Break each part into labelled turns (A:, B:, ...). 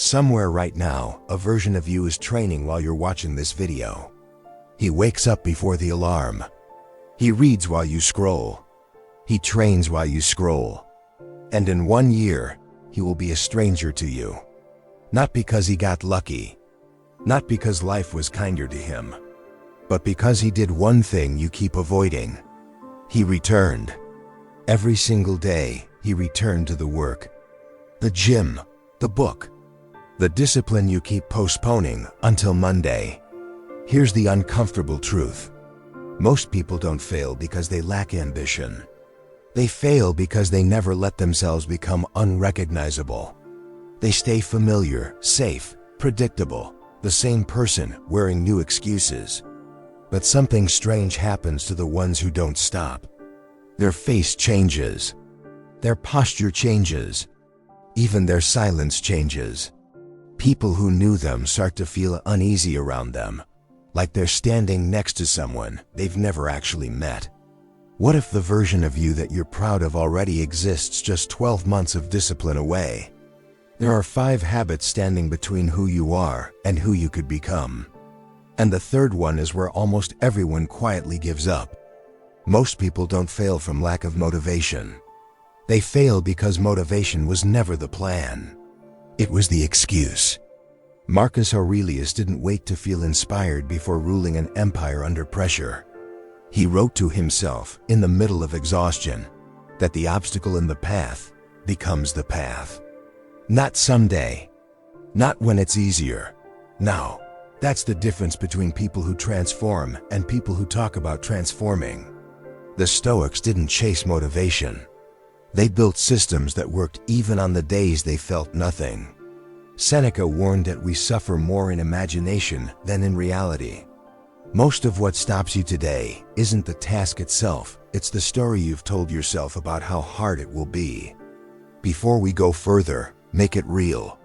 A: Somewhere right now, a version of you is training while you're watching this video. He wakes up before the alarm. He reads while you scroll. He trains while you scroll. And in 1 year, he will be a stranger to you. Not because he got lucky. Not because life was kinder to him. But because he did one thing you keep avoiding. He returned. Every single day, he returned to the work, the gym, the book, the discipline you keep postponing until Monday. Here's the uncomfortable truth. Most people don't fail because they lack ambition. They fail because they never let themselves become unrecognizable. They stay familiar, safe, predictable, the same person wearing new excuses. But something strange happens to the ones who don't stop. Their face changes. Their posture changes. Even their silence changes. People who knew them start to feel uneasy around them, like they're standing next to someone they've never actually met. What if the version of you that you're proud of already exists just 12 months of discipline away? There are 5 habits standing between who you are and who you could become. And the third one is where almost everyone quietly gives up. Most people don't fail from lack of motivation. They fail because motivation was never the plan. It was the excuse. Marcus Aurelius didn't wait to feel inspired before ruling an empire under pressure. He wrote to himself, in the middle of exhaustion, that the obstacle in the path becomes the path. Not someday. Not when it's easier. No. That's the difference between people who transform and people who talk about transforming. The Stoics didn't chase motivation. They built systems that worked even on the days they felt nothing. Seneca warned that we suffer more in imagination than in reality. Most of what stops you today isn't the task itself, it's the story you've told yourself about how hard it will be. Before we go further, make it real.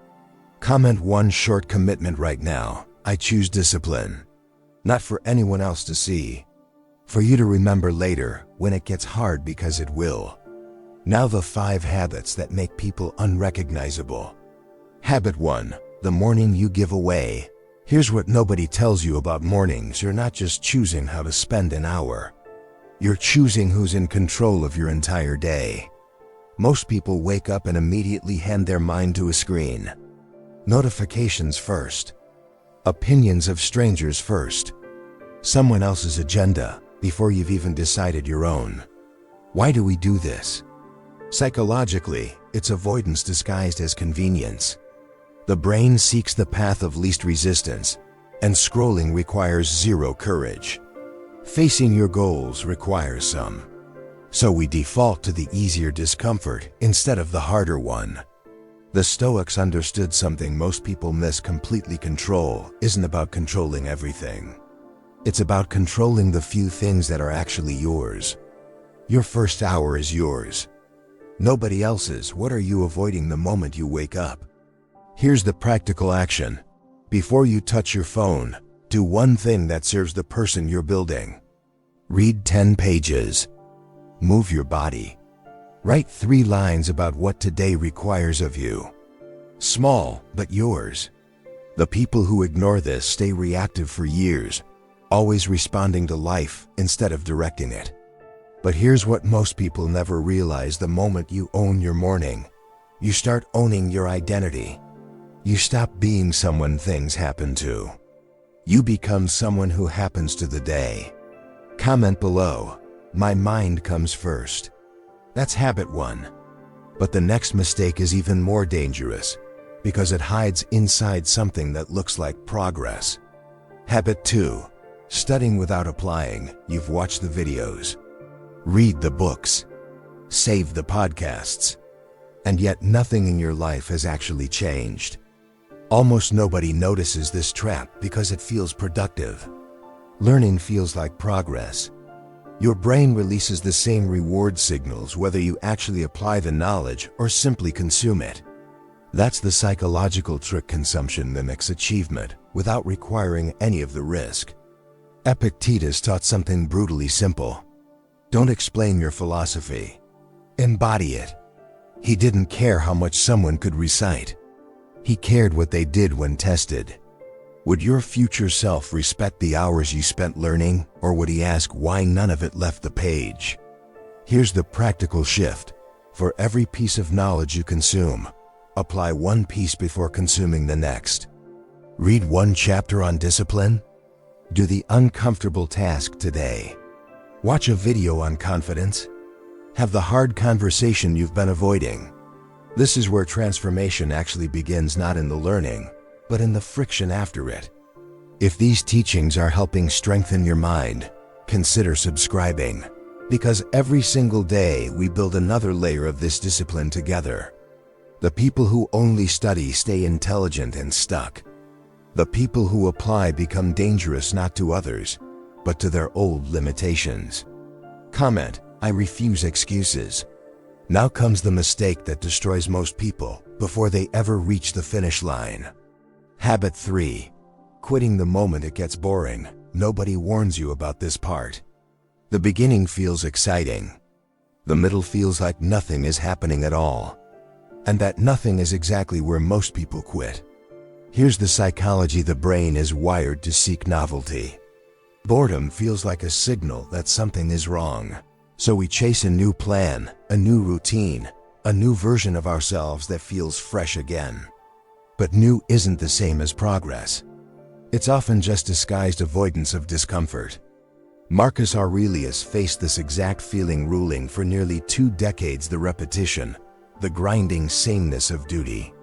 A: Comment one short commitment right now. I choose discipline. Not for anyone else to see. For you to remember later when it gets hard, because it will. Now the 5 habits that make people unrecognizable. Habit 1. The morning you give away. Here's what nobody tells you about mornings. You're not just choosing how to spend an hour. You're choosing who's in control of your entire day. Most people wake up and immediately hand their mind to a screen. Notifications first. Opinions of strangers first. Someone else's agenda before you've even decided your own. Why do we do this? Psychologically, it's avoidance disguised as convenience. The brain seeks the path of least resistance, and scrolling requires zero courage. Facing your goals requires some. So we default to the easier discomfort instead of the harder one. The Stoics understood something most people miss completely. Control isn't about controlling everything. It's about controlling the few things that are actually yours. Your first hour is yours. Nobody else's. What are you avoiding the moment you wake up? Here's the practical action. Before you touch your phone, do one thing that serves the person you're building. Read 10 pages. Move your body. Write 3 lines about what today requires of you. Small, but yours. The people who ignore this stay reactive for years, always responding to life instead of directing it. But here's what most people never realize: the moment you own your morning, you start owning your identity. You stop being someone things happen to. You become someone who happens to the day. Comment below, my mind comes first. That's habit 1. But the next mistake is even more dangerous, because it hides inside something that looks like progress. Habit 2. Studying without applying. You've watched the videos, read the books, save the podcasts, and yet nothing in your life has actually changed. Almost nobody notices this trap because it feels productive. Learning feels like progress. Your brain releases the same reward signals whether you actually apply the knowledge or simply consume it. That's the psychological trick. Consumption mimics achievement without requiring any of the risk. Epictetus taught something brutally simple. Don't explain your philosophy. Embody it. He didn't care how much someone could recite. He cared what they did when tested. Would your future self respect the hours you spent learning, or would he ask why none of it left the page? Here's the practical shift. For every piece of knowledge you consume, apply one piece before consuming the next. Read one chapter on discipline. Do the uncomfortable task today. Watch a video on confidence. Have the hard conversation you've been avoiding. This is where transformation actually begins, not in the learning, but in the friction after it. If these teachings are helping strengthen your mind, consider subscribing, because every single day we build another layer of this discipline together. The people who only study stay intelligent and stuck. The people who apply become dangerous not to others, but to their old limitations. Comment, I refuse excuses. Now comes the mistake that destroys most people before they ever reach the finish line. Habit 3. Quitting the moment it gets boring. Nobody warns you about this part. The beginning feels exciting. The middle feels like nothing is happening at all. And that nothing is exactly where most people quit. Here's the psychology: the brain is wired to seek novelty. Boredom feels like a signal that something is wrong. So we chase a new plan, a new routine, a new version of ourselves that feels fresh again. But new isn't the same as progress. It's often just disguised avoidance of discomfort. Marcus Aurelius faced this exact feeling, ruling for nearly 2 decades the repetition, the grinding sameness of duty.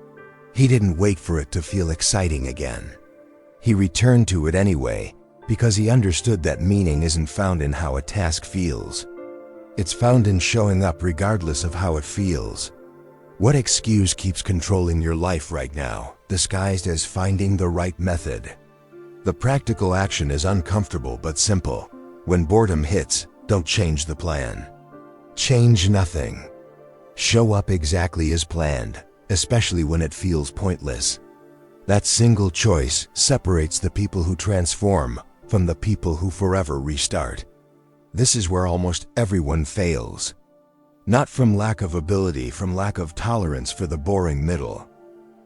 A: He didn't wait for it to feel exciting again. He returned to it anyway, because he understood that meaning isn't found in how a task feels. It's found in showing up regardless of how it feels. What excuse keeps controlling your life right now, disguised as finding the right method? The practical action is uncomfortable but simple. When boredom hits, don't change the plan. Change nothing. Show up exactly as planned, especially when it feels pointless. That single choice separates the people who transform from the people who forever restart. This is where almost everyone fails. Not from lack of ability, from lack of tolerance for the boring middle.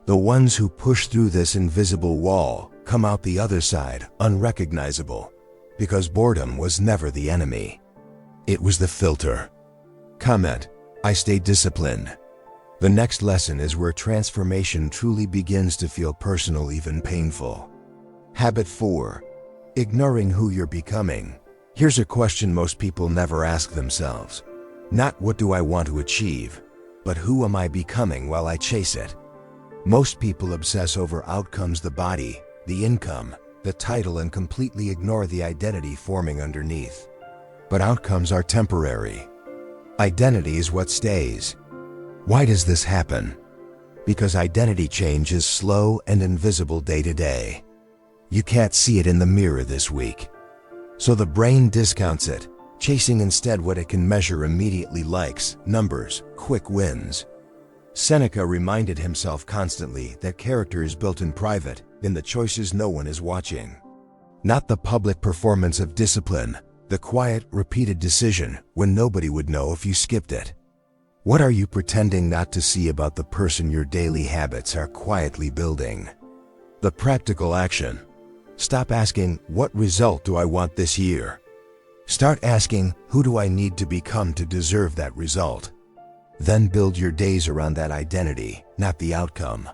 A: The ones who push through this invisible wall come out the other side unrecognizable, because boredom was never the enemy. It was the filter. Comment, I stay disciplined. The next lesson is where transformation truly begins to feel personal, even painful. Habit 4. Ignoring who you're becoming. Here's a question most people never ask themselves. Not what do I want to achieve, but who am I becoming while I chase it? Most people obsess over outcomes, the body, the income, the title, and completely ignore the identity forming underneath. But outcomes are temporary. Identity is what stays. Why does this happen? Because identity change is slow and invisible day to day. You can't see it in the mirror this week. So the brain discounts it, chasing instead what it can measure immediately: likes, numbers, quick wins. Seneca reminded himself constantly that character is built in private, in the choices no one is watching. Not the public performance of discipline, the quiet, repeated decision when nobody would know if you skipped it. What are you pretending not to see about the person your daily habits are quietly building? The practical action. Stop asking, what result do I want this year? Start asking, who do I need to become to deserve that result? Then build your days around that identity, not the outcome.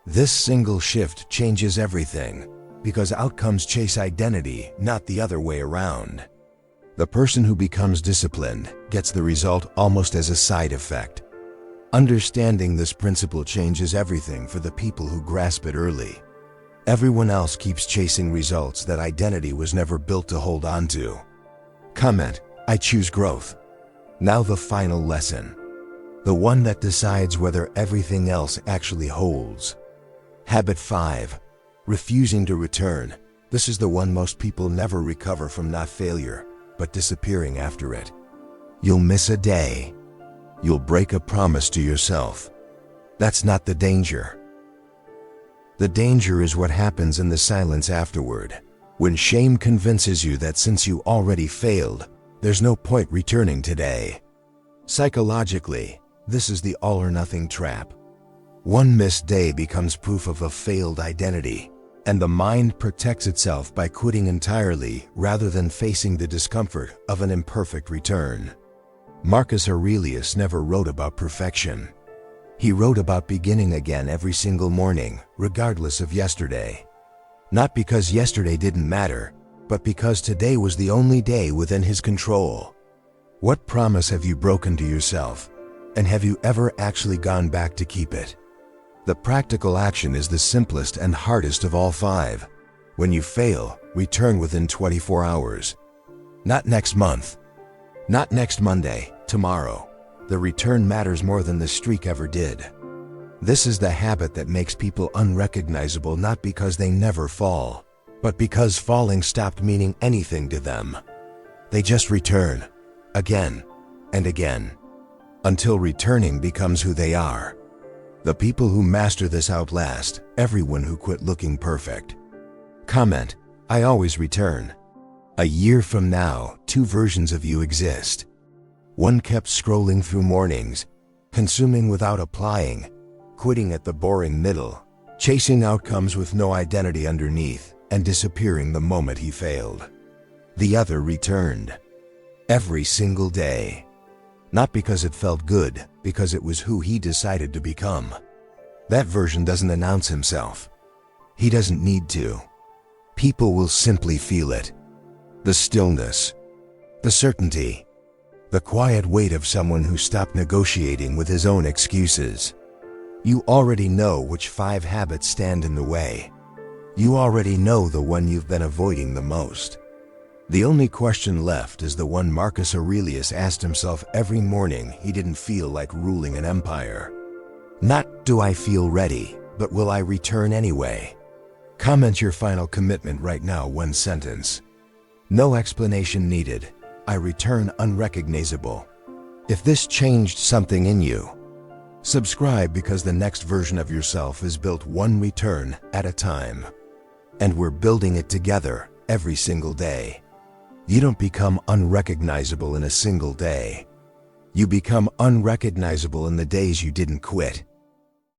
A: This single shift changes everything, because outcomes chase identity, not the other way around. The person who becomes disciplined gets the result almost as a side effect. Understanding this principle changes everything for the people who grasp it early. Everyone else keeps chasing results that identity was never built to hold on to. Comment, I choose growth. Now the final lesson. The one that decides whether everything else actually holds. Habit 5. Refusing to return. This is the one most people never recover from, not failure, but disappearing after it. You'll miss a day. You'll break a promise to yourself. That's not the danger. The danger is what happens in the silence afterward, when shame convinces you that since you already failed, there's no point returning today. Psychologically, this is the all-or-nothing trap. One missed day becomes proof of a failed identity, and the mind protects itself by quitting entirely rather than facing the discomfort of an imperfect return. Marcus Aurelius never wrote about perfection. He wrote about beginning again every single morning, regardless of yesterday. Not because yesterday didn't matter, but because today was the only day within his control. What promise have you broken to yourself? And have you ever actually gone back to keep it? The practical action is the simplest and hardest of all 5. When you fail, return within 24 hours. Not next month. Not next Monday, tomorrow. The return matters more than the streak ever did. This is the habit that makes people unrecognizable, not because they never fall, but because falling stopped meaning anything to them. They just return, again and again, until returning becomes who they are. The people who master this outlast everyone who quit looking perfect. Comment, I always return. A year from now, 2 versions of you exist. One kept scrolling through mornings, consuming without applying, quitting at the boring middle, chasing outcomes with no identity underneath, and disappearing the moment he failed. The other returned. Every single day. Not because it felt good, because it was who he decided to become. That version doesn't announce himself. He doesn't need to. People will simply feel it. The stillness. The certainty. The quiet weight of someone who stopped negotiating with his own excuses. You already know which 5 habits stand in the way. You already know the one you've been avoiding the most. The only question left is the one Marcus Aurelius asked himself every morning he didn't feel like ruling an empire. Not, do I feel ready, but will I return anyway? Comment your final commitment right now, 1 sentence. No explanation needed. I return unrecognizable. If this changed something in you, subscribe, because the next version of yourself is built 1 return at a time. And we're building it together every single day. You don't become unrecognizable in a single day. You become unrecognizable in the days you didn't quit.